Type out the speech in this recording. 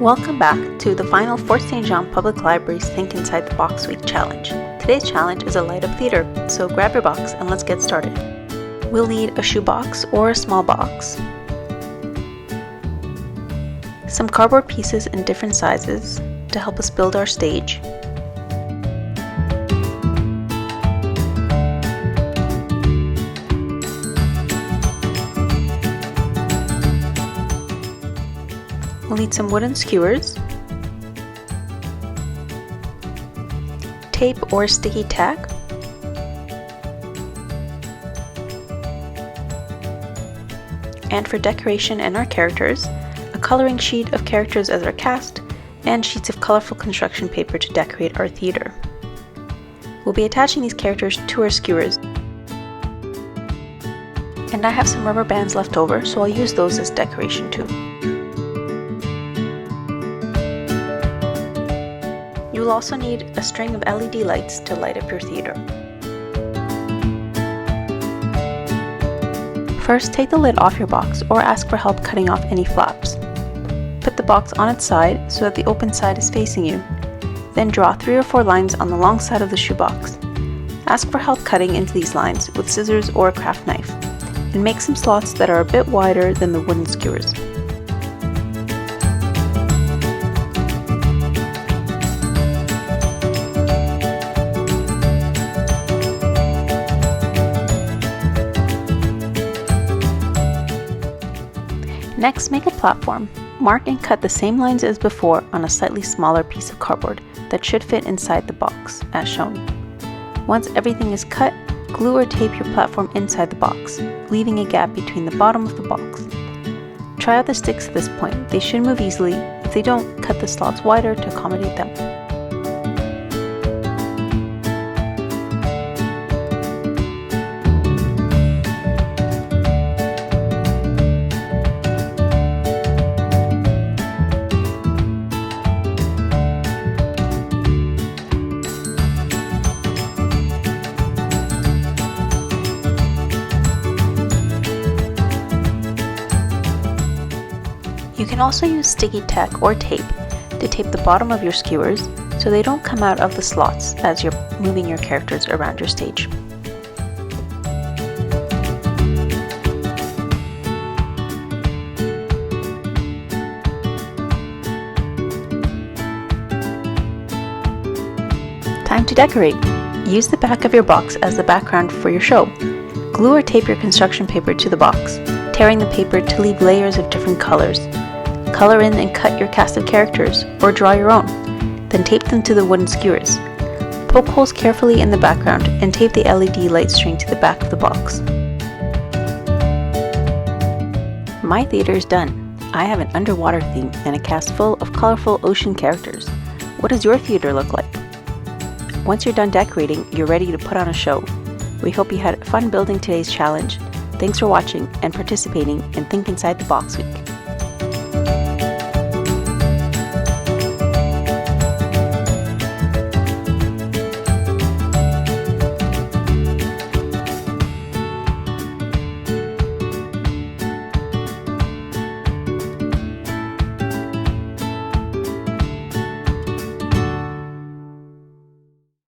Welcome back to the final Fort St. John Public Library's Think Inside the Box Week challenge. Today's challenge is a light up theater, so grab your box and let's get started. We'll need a shoebox or a small box, some cardboard pieces in different sizes to help us build our stage, we'll need some wooden skewers, tape or sticky tack, and for decoration and our characters, a coloring sheet of characters as our cast, and sheets of colorful construction paper to decorate our theater. We'll be attaching these characters to our skewers, and I have some rubber bands left over, so I'll use those as decoration too. You will also need a string of LED lights to light up your theater. First, take the lid off your box or ask for help cutting off any flaps. Put the box on its side so that the open side is facing you. Then draw 3 or 4 lines on the long side of the shoebox. Ask for help cutting into these lines with scissors or a craft knife, and make some slots that are a bit wider than the wooden skewers. Next, make a platform. Mark and cut the same lines as before on a slightly smaller piece of cardboard that should fit inside the box, as shown. Once everything is cut, glue or tape your platform inside the box, leaving a gap between the bottom of the box. Try out the sticks at this point. They should move easily. If they don't, cut the slots wider to accommodate them. You can also use sticky tack or tape to tape the bottom of your skewers so they don't come out of the slots as you're moving your characters around your stage. Time to decorate. Use the back of your box as the background for your show. Glue or tape your construction paper to the box, tearing the paper to leave layers of different colors. Color in and cut your cast of characters, or draw your own, then tape them to the wooden skewers. Poke holes carefully in the background and tape the LED light string to the back of the box. My theater is done. I have an underwater theme and a cast full of colorful ocean characters. What does your theater look like? Once you're done decorating, you're ready to put on a show. We hope you had fun building today's challenge. Thanks for watching and participating in Think Inside the Box Week.